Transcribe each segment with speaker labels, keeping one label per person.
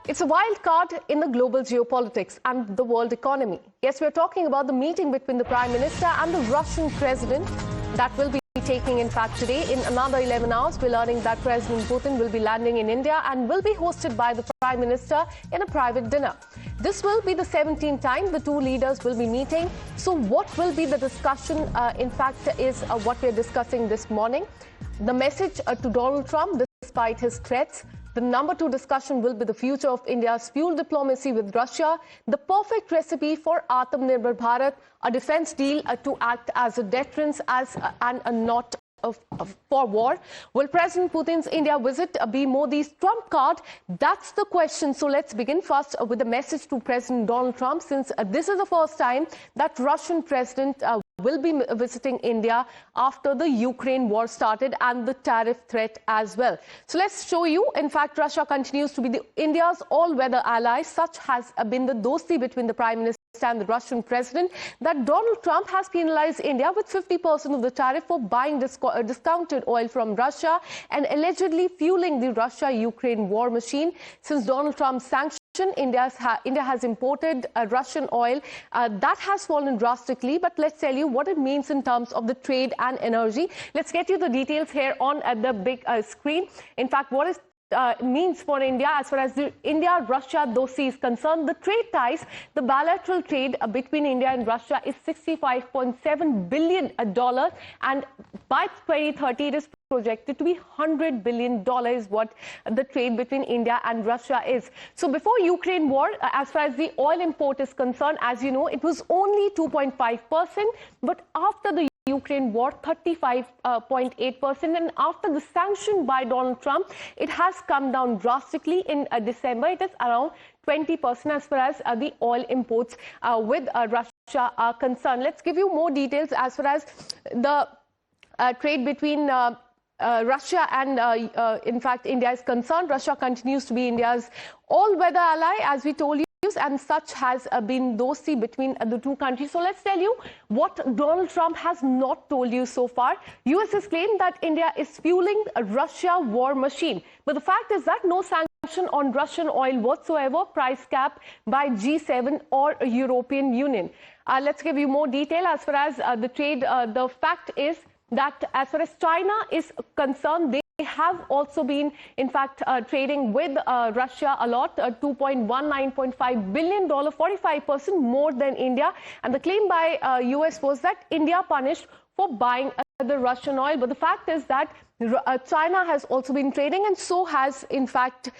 Speaker 1: It's a wild card in the global geopolitics and the world economy. Yes, we're talking about the meeting between the Prime Minister and the Russian President that will be taking in fact today. In another 11 hours, we're learning that President Putin will be landing in India and will be hosted by the Prime Minister in a private dinner. This will be the 17th time the two leaders will be meeting. So what will be the discussion, in fact, is what we're discussing this morning. The message to Donald Trump, despite his threats. The number two discussion will be the future of India's fuel diplomacy with Russia, the perfect recipe for Atmanirbhar Bharat, a defense deal to act as a deterrence and a not for war. Will President Putin's India visit be Modi's trump card? That's the question. So let's begin first with a message to President Donald Trump, since this is the first time that Russian President will be visiting India after the Ukraine war started and the tariff threat as well. So let's show you. In fact, Russia continues to be India's all-weather ally. Such has been the dosti between the Prime Minister and the Russian President that Donald Trump has penalized India with 50% of the tariff for buying discounted oil from Russia and allegedly fueling the Russia-Ukraine war machine. Since Donald Trump's sanctions, India has imported Russian oil. That has fallen drastically, but let's tell you what it means in terms of the trade and energy. Let's get you the details here on the big screen. In fact, what is means for India as far as the India-Russia dossier is concerned. The trade ties, the bilateral trade between India and Russia is $65.7 billion, and by 2030 it is projected to be $100 billion is what the trade between India and Russia is. So before Ukraine war, as far as the oil import is concerned, as you know, it was only 2.5%, but after the Ukraine war, 35.8%, and after the sanction by Donald Trump, it has come down drastically. In December, it is around 20% as far as the oil imports with Russia are concerned. Let's give you more details as far as the trade between Russia and, in fact, India is concerned. Russia continues to be India's all-weather ally, as we told you, and such has been dosti between the two countries. So let's tell you what Donald Trump has not told you so far. US has claimed that India is fueling a Russia war machine. But the fact is that no sanction on Russian oil whatsoever, price cap by G7 or European Union. Let's give you more detail as far as the trade. The fact is that as far as China is concerned, they have also been, in fact, trading with Russia a lot, $2.19.5 billion, 45% more than India. And the claim by US was that India punished for buying the Russian oil. But the fact is that China has also been trading, and so has, in fact,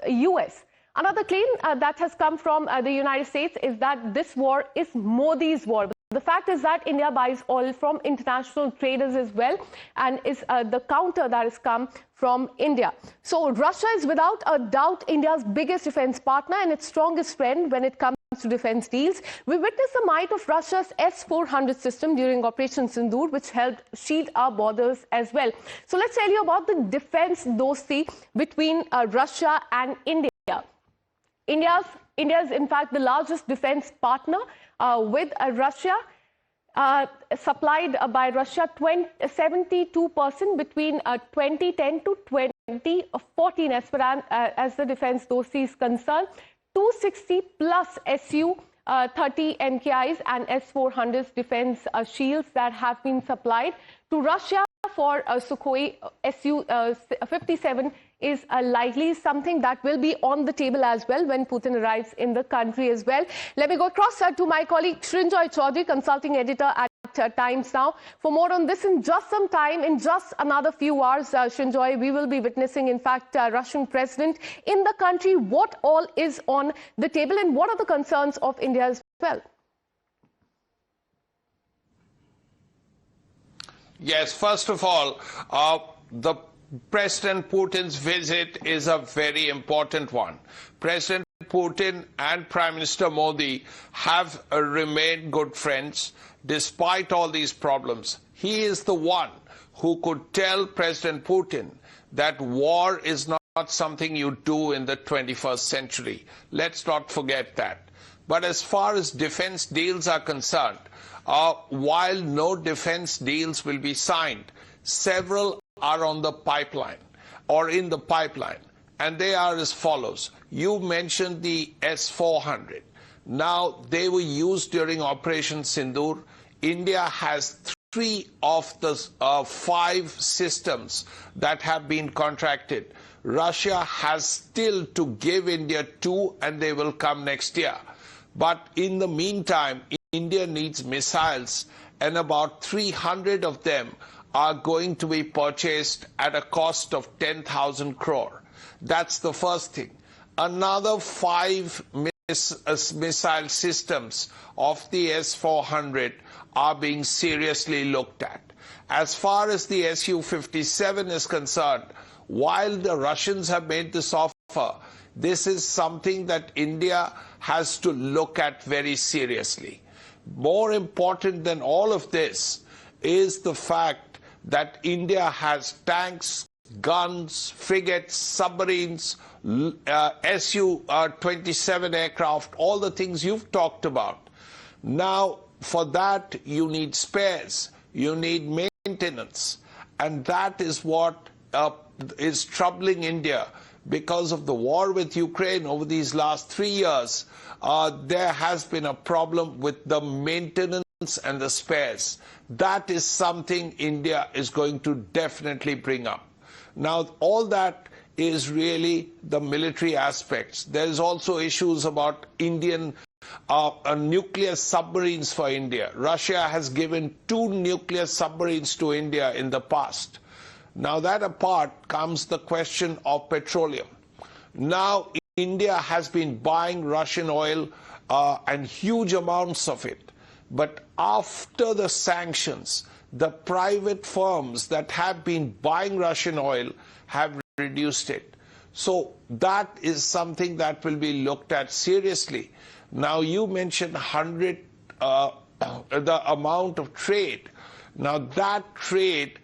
Speaker 1: US. Another claim that has come from the United States is that this war is Modi's war. The fact is that India buys oil from international traders as well, and is the counter that has come from India. So Russia is without a doubt India's biggest defense partner and its strongest friend when it comes to defense deals. We witnessed the might of Russia's S-400 system during Operation Sindoor, which helped shield our borders as well. So let's tell you about the defense dossier between Russia and India. India is, in fact, the largest defense partner with Russia, supplied by Russia 72% between 2010 to 2014 as far as the defense dossier is concerned. 260 plus Su-30 MKIs and S-400 defense shields that have been supplied to Russia for Sukhoi Su-57 is likely something that will be on the table as well when Putin arrives in the country as well. Let me go across to my colleague Srinjoy Chaudhary, consulting editor at Times Now. For more on this in just some time, in just another few hours, Srinjoy, we will be witnessing, in fact, Russian president in the country. What all is on the table and what are the concerns of India as well?
Speaker 2: Yes, first of all, the President Putin's visit is a very important one. President Putin and Prime Minister Modi have remained good friends despite all these problems. He is the one who could tell President Putin that war is not something you do in the 21st century. Let's not forget that. But as far as defense deals are concerned, while no defense deals will be signed, several are on the pipeline or in the pipeline. and they are as follows. You mentioned the S-400. Now, they were used during Operation Sindoor. India has 3 of the 5 systems that have been contracted. Russia has still to give India 2, and they will come next year. But in the meantime, India needs missiles, and about 300 of them are going to be purchased at a cost of 10,000 crore. That's the first thing. Another 5 missile systems of the S-400 are being seriously looked at. As far as the Su-57 is concerned, while the Russians have made this offer, this is something that India has to look at very seriously. More important than all of this is the fact that India has tanks, guns, frigates, submarines, Su-27 aircraft, all the things you've talked about. Now, for that, you need spares, you need maintenance, and that is what is troubling India. Because of the war with Ukraine over these last 3 years, there has been a problem with the maintenance and the spares. That is something India is going to definitely bring up. Now, all that is really the military aspects. There is also issues about Indian nuclear submarines for India. Russia has given 2 nuclear submarines to India in the past. Now, that apart comes the question of petroleum. Now, India has been buying Russian oil and huge amounts of it. But after the sanctions, the private firms that have been buying Russian oil have reduced it. So that is something that will be looked at seriously. Now, you mentioned the amount of trade. Now, that trade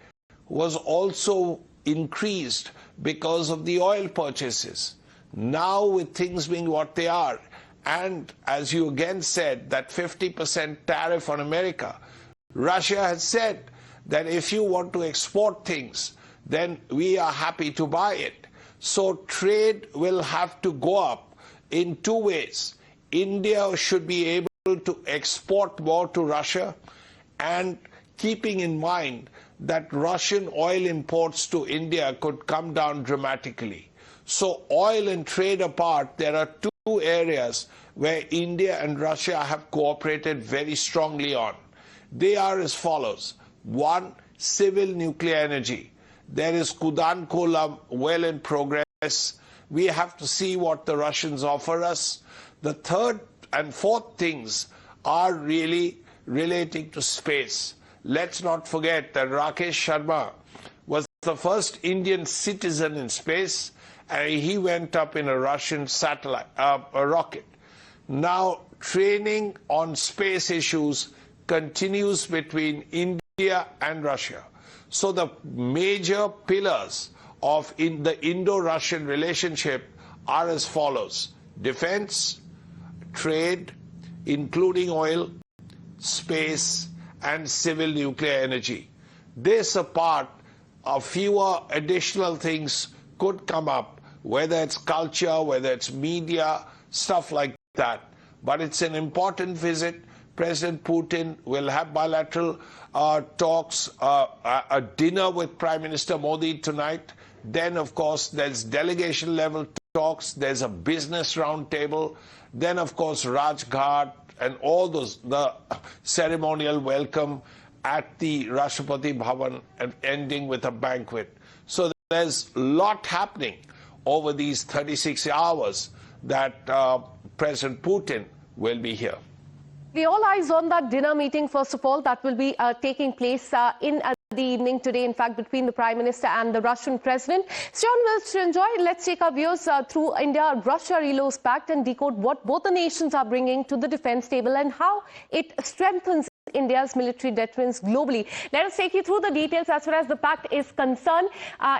Speaker 2: was also increased because of the oil purchases. Now, with things being what they are, and as you again said, that 50% tariff on America, Russia has said that if you want to export things, then we are happy to buy it. So trade will have to go up in 2 ways. India should be able to export more to Russia, and keeping in mind that Russian oil imports to India could come down dramatically. So oil and trade apart, there are 2 areas where India and Russia have cooperated very strongly on. They are as follows. 1, civil nuclear energy. There is Kudan Kola well in progress. We have to see what the Russians offer us. The 3rd and 4th things are really relating to space. Let's not forget that Rakesh Sharma was the first Indian citizen in space, and he went up in a Russian satellite, a rocket. Now, training on space issues continues between India and Russia. So the major pillars of the Indo-Russian relationship are as follows: defense, trade, including oil, space, and civil nuclear energy. This apart, a fewer additional things could come up, whether it's culture, whether it's media, stuff like that. But it's an important visit. President Putin will have bilateral talks, a dinner with Prime Minister Modi tonight. Then, of course, there's delegation level talks. There's a business roundtable. Then, of course, Rajghat and all those, the ceremonial welcome at the Rashtrapati Bhavan, and ending with a banquet. So there's a lot happening over these 36 hours that President Putin will be here.
Speaker 1: All eyes on that dinner meeting, first of all, that will be taking place in the evening today, in fact, between the Prime Minister and the Russian President. Srinjoy, let's take our viewers through India-Russia Relos Pact and decode what both the nations are bringing to the defense table and how it strengthens India's military deterrence globally. Let us take you through the details as far as the pact is concerned.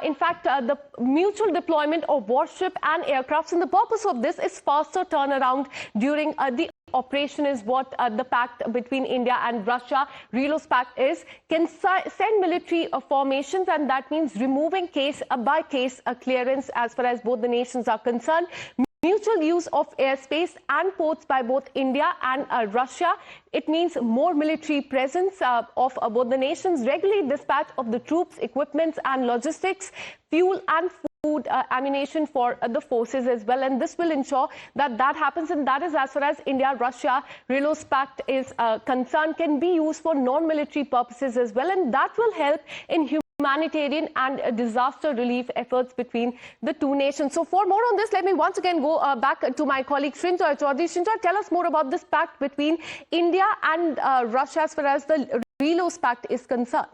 Speaker 1: In fact, the mutual deployment of warship and aircrafts, and the purpose of this is faster turnaround during the operation is what the pact between India and Russia, Relos Pact, can send military formations, and that means removing case by case clearance as far as both the nations are concerned. Mutual use of airspace and ports by both India and Russia. It means more military presence of both the nations, regular dispatch of the troops, equipments and logistics, fuel and food, ammunition for the forces as well. And this will ensure that that happens. And that is as far as India-Russia Relos Pact is concerned, can be used for non-military purposes as well. And that will help in humanitarian and disaster relief efforts between the two nations. So for more on this, let me once again go back to my colleague Srinjoy Chaudhary. Srinjoy, tell us more about this pact between India and Russia as far as the Relos Pact is concerned.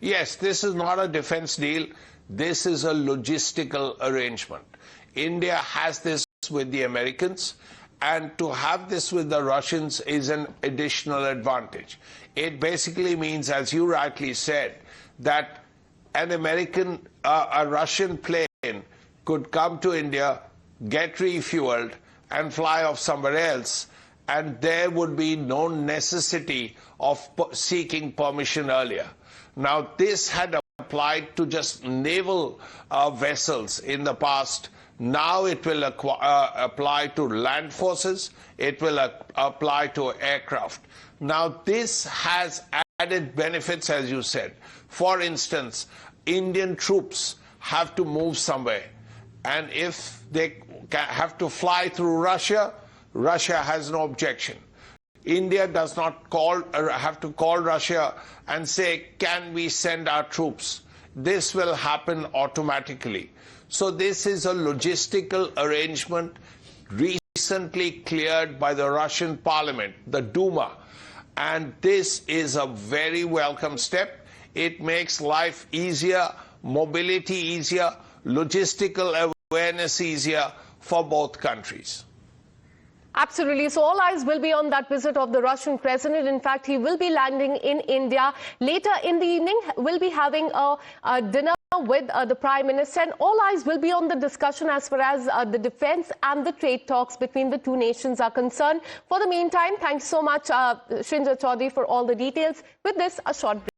Speaker 2: Yes, this is not a defense deal. This is a logistical arrangement. India has this with the Americans, and to have this with the Russians is an additional advantage. It basically means, as you rightly said, that a Russian plane could come to India, get refueled, and fly off somewhere else, and there would be no necessity of seeking permission earlier. Now, this had applied to just naval vessels in the past. Now it will apply to land forces, it will apply to aircraft. Now this has added benefits, as you said. For instance, Indian troops have to move somewhere, and if they have to fly through Russia, Russia has no objection. India does not have to call Russia and say, can we send our troops? This will happen automatically. So this is a logistical arrangement recently cleared by the Russian parliament, the Duma. And this is a very welcome step. It makes life easier, mobility easier, logistical awareness easier for both countries.
Speaker 1: Absolutely. So all eyes will be on that visit of the Russian president. In fact, he will be landing in India. Later in the evening, we'll be having a dinner with the Prime Minister, and all eyes will be on the discussion as far as the defense and the trade talks between the two nations are concerned. For the meantime, thanks so much, Srinjoy Chaudhary, for all the details. With this, a short break.